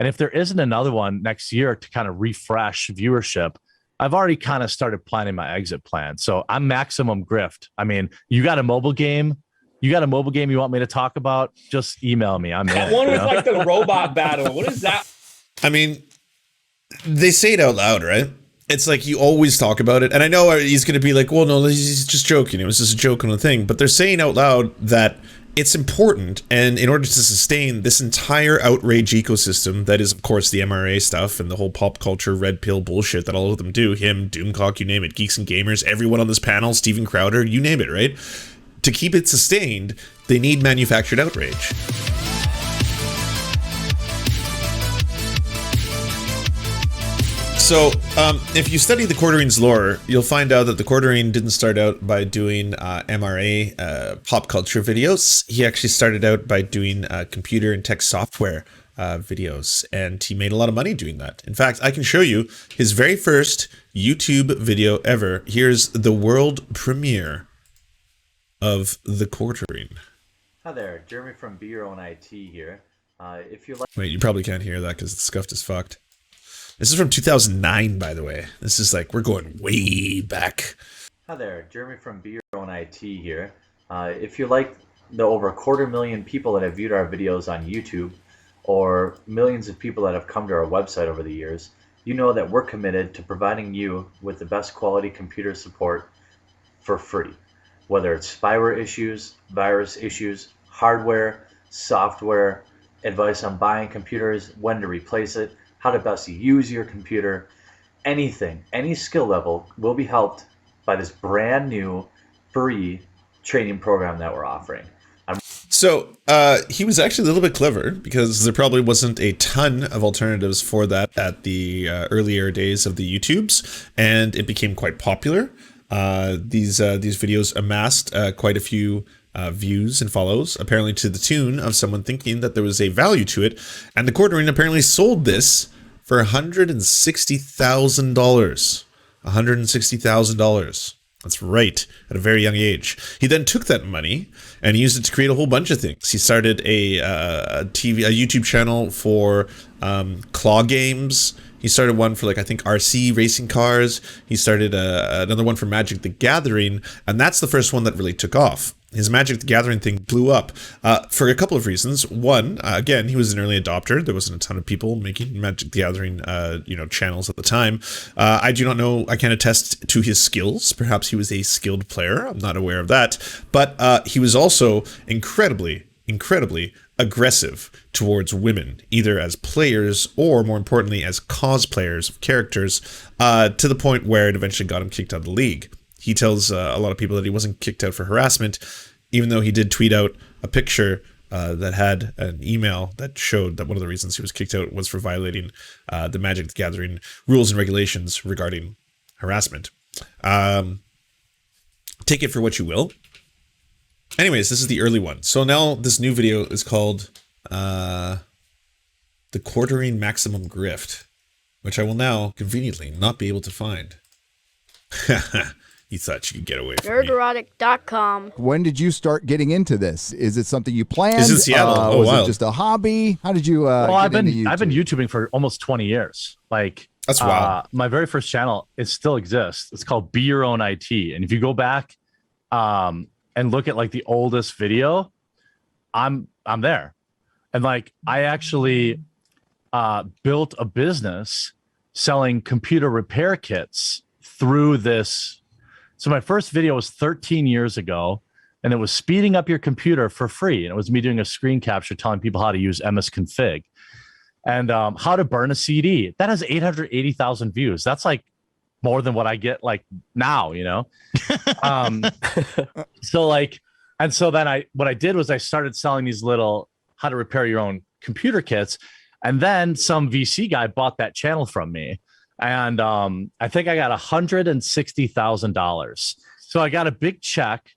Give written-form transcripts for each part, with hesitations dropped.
And if there isn't another one next year to kind of refresh viewership, I've already kind of started planning my exit plan. So I'm maximum grift. I mean, you got a mobile game? You got a mobile game you want me to talk about? Just email me. I'm That in. one was like the robot battle. What is that? I mean, they say it out loud, right? It's like you always talk about it. And I know he's going to be like, well, no, he's just joking. It was just a joke on the thing. But they're saying out loud that it's important. And in order to sustain this entire outrage ecosystem, that is, of course, the MRA stuff and the whole pop culture red pill bullshit that all of them do, him, Doomcock, you name it, Geeks and Gamers, everyone on this panel, Steven Crowder, you name it, right? To keep it sustained, they need manufactured outrage. So, if you study the Quarterine's lore, you'll find out that the Quarterine didn't start out by doing MRA pop culture videos. He actually started out by doing computer and tech software videos, and he made a lot of money doing that. In fact, I can show you his very first YouTube video ever. Here's the world premiere of the Quarterine. Hi there, Jeremy from Be Your Own IT here. If you like, wait, you probably can't hear that because the scuffed is fucked. This is from 2009, by the way. This is like, we're going way back. Hi there, Jeremy from Be Your Own IT here. If you like the over 250,000 people that have viewed our videos on YouTube, or millions of people that have come to our website over the years, you know that we're committed to providing you with the best quality computer support for free. Whether it's spyware issues, virus issues, hardware, software, advice on buying computers, when to replace it, how to best use your computer, anything, any skill level will be helped by this brand new free training program that we're offering. So he was actually a little bit clever because there probably wasn't a ton of alternatives for that at the earlier days of the YouTubes, and it became quite popular. These videos amassed quite a few views and follows, apparently to the tune of someone thinking that there was a value to it, and the Quarterine apparently sold this for $160,000. $160,000. That's right, at a very young age. He then took that money and used it to create a whole bunch of things. He started a YouTube channel for claw games. He started one for, like, I think RC racing cars. He started another one for Magic the Gathering, and that's the first one that really took off. His Magic the Gathering thing blew up for a couple of reasons. One, again, he was an early adopter. There wasn't a ton of people making Magic the Gathering, channels at the time. I do not know. I can't attest to his skills. Perhaps he was a skilled player. I'm not aware of that. But he was also incredibly aggressive towards women, either as players or, more importantly, as cosplayers of characters, to the point where it eventually got him kicked out of the league. He tells a lot of people that he wasn't kicked out for harassment, even though he did tweet out a picture that had an email that showed that one of the reasons he was kicked out was for violating the Magic the Gathering rules and regulations regarding harassment. Take it for what you will. Anyways, this is the early one. So now this new video is called The Quarterine Maximum Grift, which I will now conveniently not be able to find. You thought you could get away from me. Nerderotic.com. When did you start getting into this? Is it something you planned? It's in Seattle. Was it just a hobby? How did you well, I've been YouTube? YouTubing for almost 20 years. Like, that's wild. My very first channel, it still exists. It's called Be Your Own IT. And if you go back and look at, like, the oldest video, I'm there. And, like, I actually built a business selling computer repair kits through this. So my first video was 13 years ago, and it was speeding up your computer for free. And it was me doing a screen capture telling people how to use MS-config and how to burn a CD. That has 880,000 views. That's like more than what I get like now, you know? So like, and so then what I did was I started selling these little how to repair your own computer kits. And then some VC guy bought that channel from me. And I think I got $160,000. So I got a big check.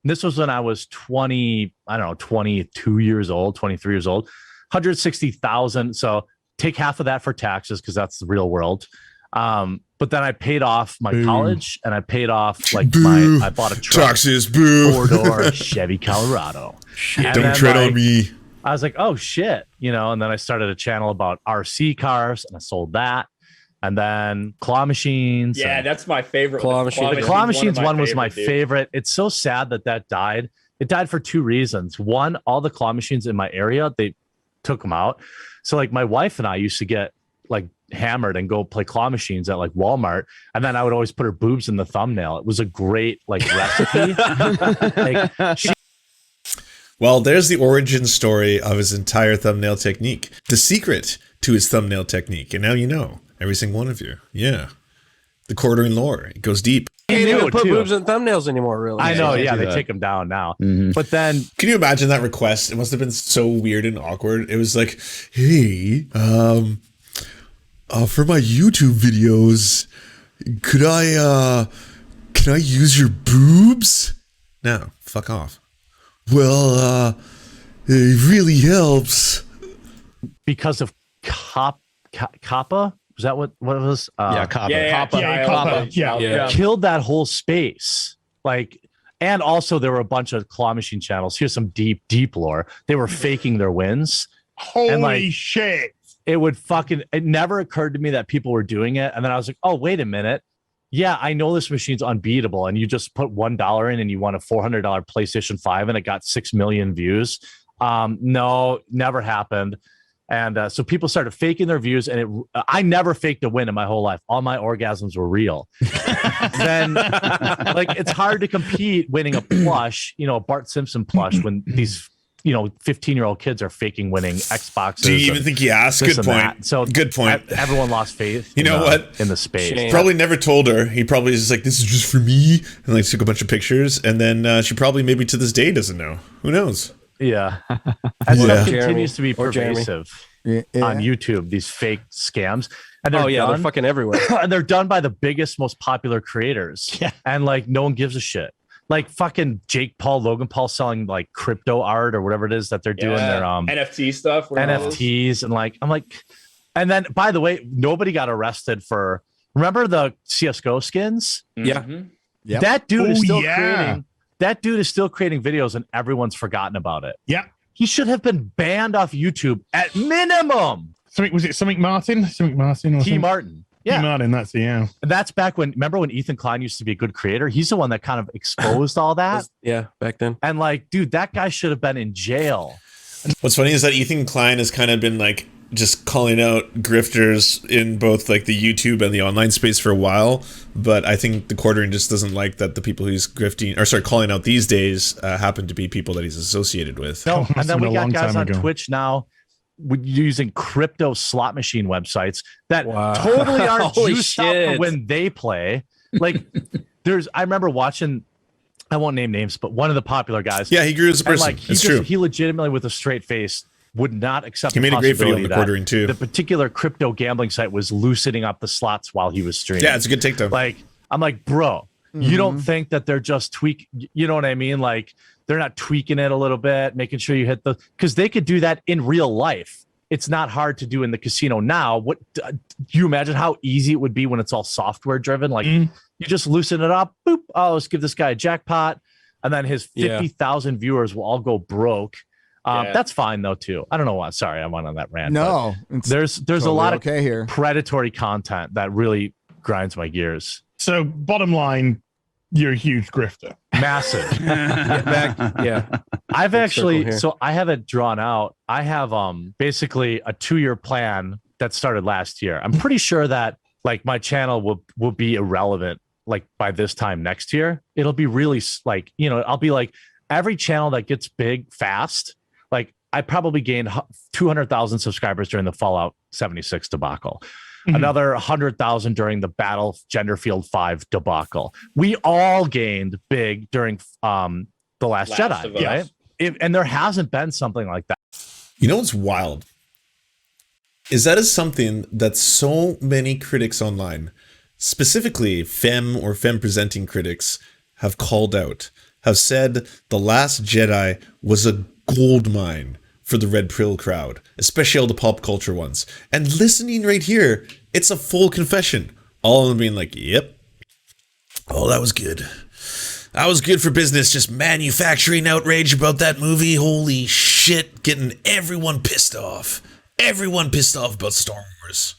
This was when I was 22 years old, 23 years old, 160,000. So take half of that for taxes, because that's the real world. But then I paid off my college, and I paid off like I bought a truck, taxes, boo, 4-door Chevy Colorado. Don't tread on me. I was like, oh shit, you know, and then I started a channel about RC cars and I sold that. And then claw machines. Yeah, that's my favorite. Claw machine. The claw machines one was my favorite, dude. favorite. It's so sad that died. It died for two reasons. One, all the claw machines in my area, they took them out. So like my wife and I used to get like hammered and go play claw machines at like Walmart, and then I would always put her boobs in the thumbnail. It was a great like recipe. Well, there's the origin story of his entire thumbnail technique, the secret to his thumbnail technique, and now you know, every single one of you. Yeah, the quartering lore, it goes deep. You can't knew even it put too. boobs in thumbnails anymore, really. I know, yeah, do they that. take them down now. Mhm. But then Can you imagine that request? It must have been so weird and awkward. It was like, hey, for my YouTube videos, can I use your boobs? No, fuck off. Well, it really helps. because of Kappa, was that what it was? Yeah, copper. Yeah, Copper. Yeah. Killed that whole space. Like, and also there were a bunch of claw machine channels. Here's some deep lore. They were faking their wins. Holy like- shit. It never occurred to me that people were doing it. And then I was like, oh, wait a minute. Yeah, I know this machine's unbeatable. And you just put $1 in and you won a $400 PlayStation 5 and it got 6 million views. No, never happened. And so people started faking their views, and I never faked a win in my whole life. All my orgasms were real. Then, like, it's hard to compete winning a plush, you know, a Bart Simpson plush, when these, you know, 15-year-old kids are faking winning Xboxes. Do you even think he asked? Good point. So good point. Everyone lost faith. You know what? In the space. Shame. Probably never told her. He probably is just like, this is just for me, and like took a bunch of pictures, and then she probably maybe to this day doesn't know. Who knows? Yeah. And Yeah. stuff Jeremy. continues to be Or Jeremy. pervasive Yeah. on YouTube, these fake scams. And they're Oh yeah, they're done, fucking everywhere. and they're done by the biggest, most popular creators. Yeah. And like no one gives a shit. Like fucking Jake Paul, Logan Paul selling like crypto art or whatever it is that they're doing their NFT stuff. NFTs, and like I'm like, and then by the way, nobody got arrested for, remember the CS:GO skins? Yeah. Yep. That dude is Oh, still yeah. creating. That dude is still creating videos, and everyone's forgotten about it. Yeah. He should have been banned off YouTube at minimum. Was it something Martin? Something Martin or T. something? Martin. T. Yeah. Martin, that's it, yeah. And that's back when, remember when Ethan Klein used to be a good creator? He's the one that kind of exposed all that. Yeah, back then. And like, dude, that guy should have been in jail. What's funny is that Ethan Klein has kind of been like just calling out grifters in both like the YouTube and the online space for a while, but I think the quartering just doesn't like that the people he's grifting or calling out these days happen to be people that he's associated with. No, Must and have then been we a got long guys time on ago. Twitch now using crypto slot machine websites that Wow. totally aren't Holy juiced up for shit. when they play. Like, I remember watching, I won't name names, but one of the popular guys. Yeah, he grew as a And person. like It's true. he legitimately with a straight face would not accept. He the made a great video on possibility the that quartering too. The particular crypto gambling site was loosening up the slots while he was streaming. Yeah, it's a good takedown. Like, I'm like, bro, you don't think that they're just you know what I mean? Like, they're not tweaking it a little bit, making sure you hit because they could do that in real life. It's not hard to do in the casino now. What do you imagine how easy it would be when it's all software driven? Like, you just loosen it up. Boop. Oh, let's give this guy a jackpot. And then his 50,000 viewers will all go broke. That's fine though too. I don't know why. Sorry, I went on that rant. No, but there's totally a lot of okay here. predatory content that really grinds my gears. So bottom line, you're a huge grifter. Massive. Yeah. I've actually, here. so I have it drawn out. I have basically a 2-year plan that started last year. I'm pretty sure that like my channel will be irrelevant like by this time next year. It'll be really like, you know, I'll be like every channel that gets big fast. Like I probably gained 200,000 subscribers during the Fallout 76 debacle. Another 100,000 during the Battle Genderfield 5 debacle. We all gained big during the Last Last Jedi, of Us. right? And there hasn't been something like that. You know what's wild? Is something that so many critics online, specifically femme or femme presenting critics, have called out, have said The Last Jedi was a gold mine for the Red Pill crowd, especially all the pop culture ones. And listening right here, it's a full confession. All of them being like, yep. Oh, that was good. That was good for business, just manufacturing outrage about that movie. Holy shit. shit, getting everyone pissed off. Everyone pissed off about Star Wars.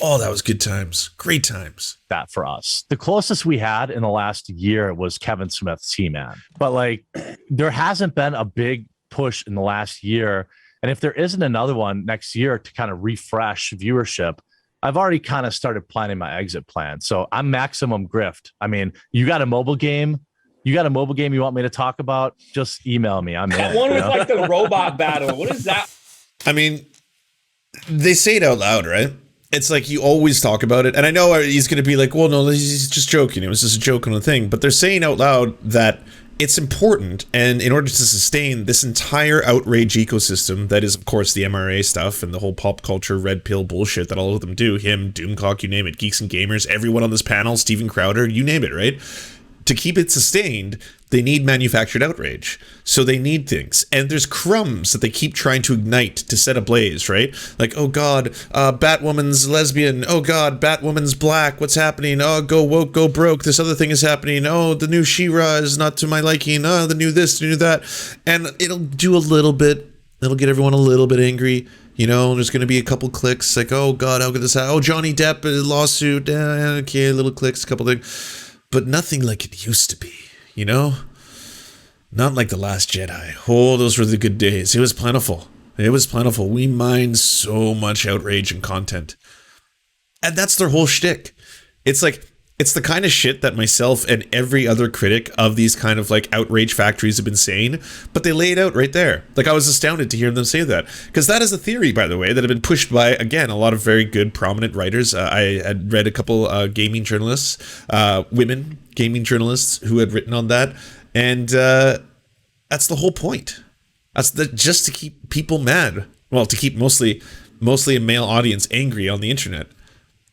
Oh, that was good times. Great times. That for us. The closest we had in the last year was Kevin Smith's He-Man. But like, there hasn't been a big push in the last year. And if there isn't another one next year to kind of refresh viewership, I've already kind of started planning my exit plan. So I'm maximum grift. I mean, you got a mobile game? You got a mobile game you want me to talk about? Just email me. I'm That in. one you with know? like the robot battle. What is that? I mean, they say it out loud, right? It's like you always talk about it. And I know he's going to be like, well, no, he's just joking. It was just a joke on the thing. But they're saying out loud that it's important. And in order to sustain this entire outrage ecosystem, that is, of course, the MRA stuff and the whole pop culture red pill bullshit that all of them do, him, Doomcock, you name it, Geeks and Gamers, everyone on this panel, Steven Crowder, you name it, right? To keep it sustained, they need manufactured outrage. So they need things. And there's crumbs that they keep trying to ignite to set ablaze, right? Like, oh God, Batwoman's lesbian. Oh God, Batwoman's black. What's happening? Oh, go woke, go broke. This other thing is happening. Oh, the new She-Ra is not to my liking. Oh, the new this, the new that. And it'll do a little bit. It'll get everyone a little bit angry. You know, there's going to be a couple clicks. Like, oh God, how could this happen? Oh, Johnny Depp, lawsuit. Okay, little clicks, a couple things. But nothing like it used to be, you know? Not like The Last Jedi. Oh, those were the good days. It was plentiful. It was plentiful. We mined so much outrage and content. And that's their whole shtick. It's like, it's the kind of shit that myself and every other critic of these kind of like outrage factories have been saying, but they lay it out right there. Like, I was astounded to hear them say that. Because that is a theory, by the way, that had been pushed by, again, a lot of very good, prominent writers. I had read a couple gaming journalists, women gaming journalists who had written on that. And that's the whole point. That's just to keep people mad. Well, to keep mostly a male audience angry on the internet.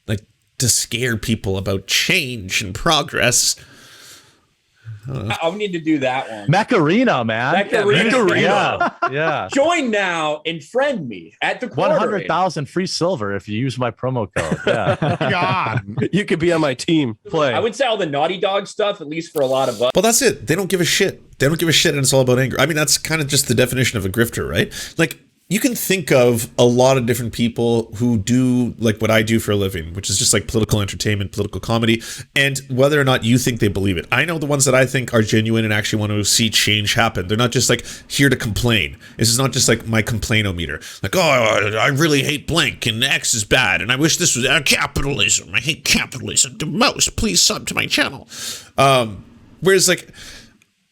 Like, to scare people about change and progress. I'll need to do that one. Macarena, man. Macarena. Yeah. Join now and friend me at the quarter. 100,000 free silver if you use my promo code. Yeah. God. You could be on my team. Play. I would say all the Naughty Dog stuff, at least for a lot of us. Well, that's it. They don't give a shit. They don't give a shit, and it's all about anger. I mean, that's kind of just the definition of a grifter, right? Like, you can think of a lot of different people who do like what I do for a living, which is just like political entertainment, political comedy, and whether or not you think they believe it. I know the ones that I think are genuine and actually want to see change happen. They're not just like here to complain. This is not just like my complainometer. Like, oh, I really hate blank and X is bad, and I wish this was capitalism. I hate capitalism the most. Please sub to my channel. Whereas like,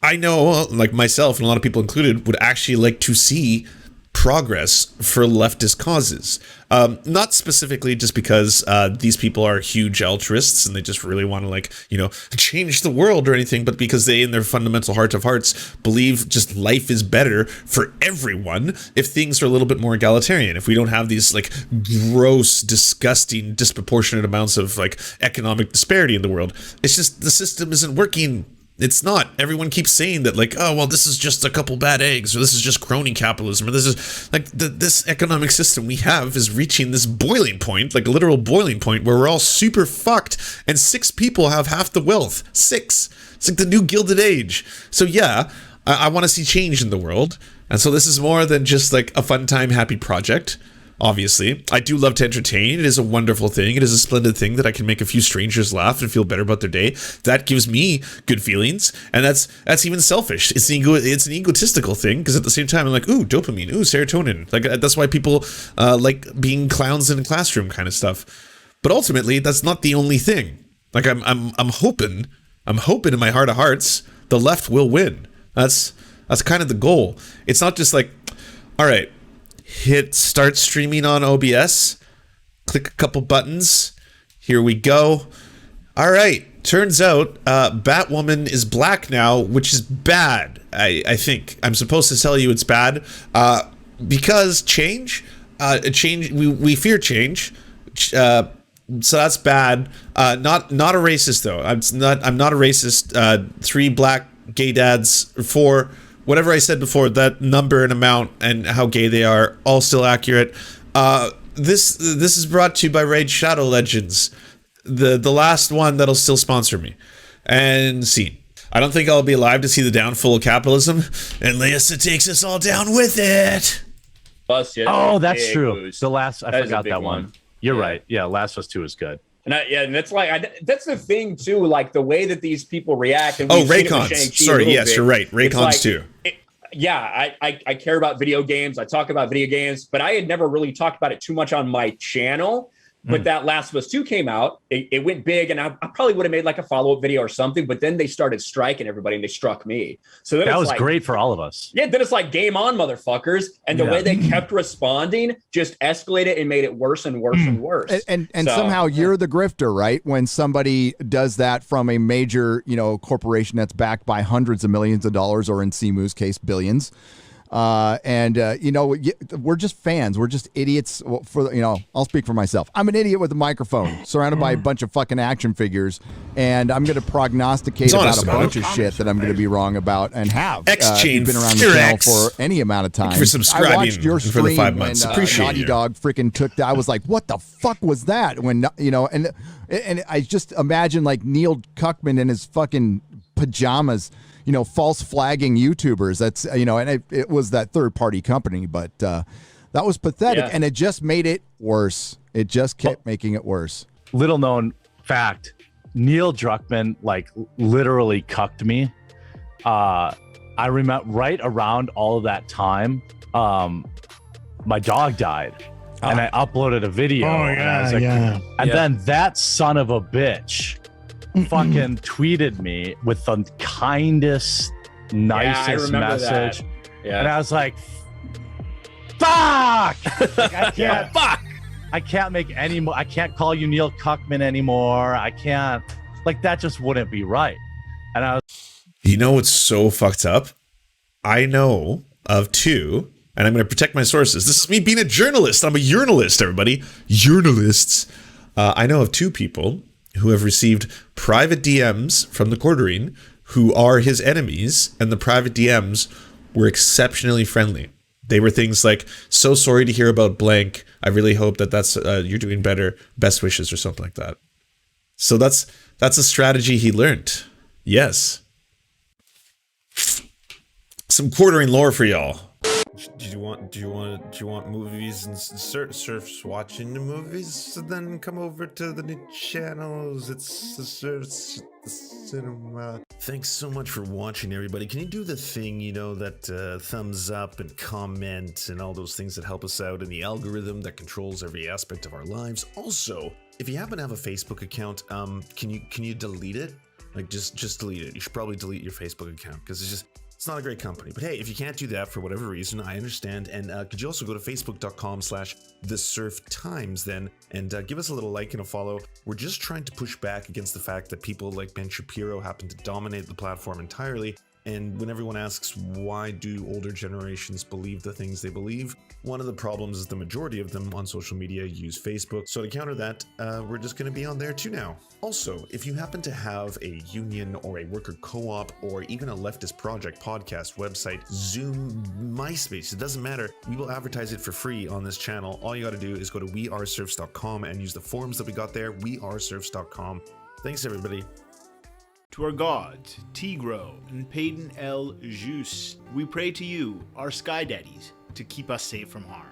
I know like myself and a lot of people included would actually like to see progress for leftist causes. Not specifically just because these people are huge altruists and they just really want to like, you know, change the world or anything, but because they in their fundamental heart of hearts believe just life is better for everyone if things are a little bit more egalitarian, if we don't have these like gross, disgusting, disproportionate amounts of like economic disparity in the world. It's just the system isn't working. It's not. Everyone keeps saying that, like, oh, well, this is just a couple bad eggs, or this is just crony capitalism, or this is, like, this economic system we have is reaching this boiling point, like a literal boiling point, where we're all super fucked, and 6 people have half the wealth. 6. It's like the new Gilded Age. So, yeah, I want to see change in the world, and so this is more than just, like, a fun time, happy project. Obviously, I do love to entertain. It is a wonderful thing. It is a splendid thing that I can make a few strangers laugh and feel better about their day. That gives me good feelings, and that's even selfish. It's an egotistical thing because at the same time I'm like, ooh, dopamine, ooh, serotonin. Like that's why people like being clowns in a classroom kind of stuff. But ultimately, that's not the only thing. Like I'm hoping in my heart of hearts the left will win. That's kind of the goal. It's not just like, all right, hit start streaming on OBS, click a couple buttons, here we go. All right, turns out Batwoman is black now, which is bad. I think I'm supposed to tell you it's bad because change, we fear change, so that's bad. Not a racist though. I'm not a racist. 3 black gay dads, 4 whatever I said before, that number and amount and how gay they are, all still accurate. This is brought to you by Raid Shadow Legends, the last one that'll still sponsor me. And scene. I don't think I'll be alive to see the downfall of capitalism unless it takes us all down with it. Oh, that's true. Boost. The last, I That is a forgot big that one. You're right. Yeah, Last of Us 2 is good. And that's like that's the thing too. Like the way that these people react. And Oh, we've seen it with Raycons. Shang-Chi a Sorry, little yes, bit. you're right. It's Raycons like, too. I care about video games. I talk about video games, but I had never really talked about it too much on my channel. But that Last of Us 2 came out, it went big, and I probably would have made like a follow-up video or something, but then they started striking everybody, and they struck me. So then That was like, great for all of us. Yeah, then it's like game on, motherfuckers. And the way they kept responding just escalated and made it worse and worse and worse. And So, somehow you're the grifter, right? When somebody does that from a major, corporation that's backed by hundreds of millions of dollars, or in Simu's case, billions. We're just fans. We're just idiots I'll speak for myself. I'm an idiot with a microphone surrounded by a bunch of fucking action figures, and I'm going to prognosticate about a bunch of shit that I'm going to be wrong about and have. X-Chain, you've been around the channel X. for any amount of time. Thank you for subscribing I watched your for the stream 5 months. when Appreciate Naughty you. Dog freaking took that. I was like, what the fuck was that? When, and I just imagine like Neil Cuckman in his fucking pajamas, false flagging YouTubers. That's, and it was that third party company, but that was pathetic. Yeah. And it just made it worse. It just kept making it worse. Little known fact, Neil Druckmann like literally cucked me. I remember right around all of that time, my dog died, and I uploaded a video. Oh, and I was yeah, like, yeah. And then that son of a bitch fucking tweeted me with the kindest, nicest remember message. that. Yeah. And I was like, fuck! Like, I can't, Fuck! I can't make any more. I can't call you Neil Cuckman anymore. I can't. Like, that just wouldn't be right. And I was You know what's so fucked up? I know of two, and I'm going to protect my sources. This is me being a journalist. I'm a journalist, everybody. Journalists. I know of two people who have received private DMs from the Quarterine who are his enemies, and the private DMs were exceptionally friendly. They were things like, so sorry to hear about blank. I really hope that's you're doing better. Best wishes, or something like that. So that's a strategy he learned. Yes. Some Quarterine lore for y'all. Do you want movies and Serfs watching the movies? So then come over to the new channels. It's the Serfs cinema. Thanks so much for watching, everybody. Can you do the thing, that thumbs up and comment and all those things that help us out in the algorithm that controls every aspect of our lives? Also, if you happen to have a Facebook account, can you delete it? Like just delete it. You should probably delete your Facebook account because it's not a great company. But hey, if you can't do that for whatever reason, I understand. And could you also go to facebook.com/thesurftimes then and give us a little like and a follow. We're just trying to push back against the fact that people like Ben Shapiro happen to dominate the platform entirely. And when everyone asks, why do older generations believe the things they believe? One of the problems is the majority of them on social media use Facebook. So to counter that, we're just going to be on there too now. Also, if you happen to have a union or a worker co-op or even a leftist project, podcast, website, Zoom, MySpace, it doesn't matter. We will advertise it for free on this channel. All you got to do is go to weareserfs.com and use the forms that we got there, weareserfs.com. Thanks, everybody. To our gods, Tigro and Payton El Jus, we pray to you, our sky daddies, to keep us safe from harm.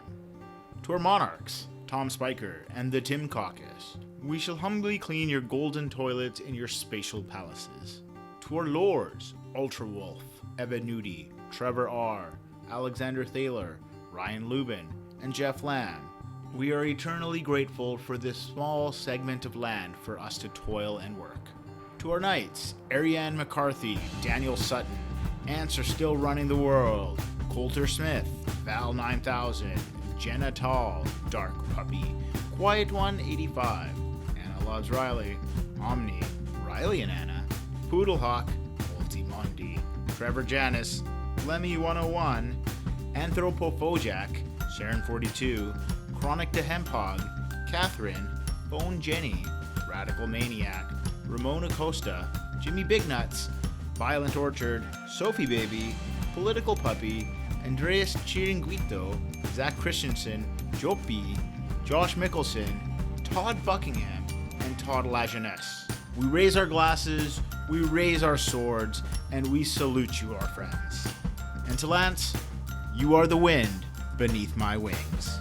To our monarchs, Tom Spiker and the Tim Caucus, we shall humbly clean your golden toilets in your spatial palaces. To our lords, Ultra Wolf, Evan Nudie, Trevor R., Alexander Thaler, Ryan Lubin, and Jeff Lamb, we are eternally grateful for this small segment of land for us to toil and work. To our knights, Ariane McCarthy, Daniel Sutton, Ants Are Still Running the World, Coulter Smith, Val 9000, Jenna Tall, Dark Puppy, Quiet One 85, Anna Loves Riley, Omni, Riley and Anna, Poodlehawk, Ultimondi, Trevor Janis, Lemmy 101, Anthropophojack, Sharon 42, Chronic to Hemphog, Catherine, Bone Jenny, Radical Maniac, Ramona Costa, Jimmy Bignuts, Violent Orchard, Sophie Baby, Political Puppy, Andreas Chiringuito, Zach Christensen, Jopi, Josh Mickelson, Todd Buckingham, and Todd Lajeunesse. We raise our glasses we raise our swords, and we salute you, our friends. And to Lance, you are the wind beneath my wings.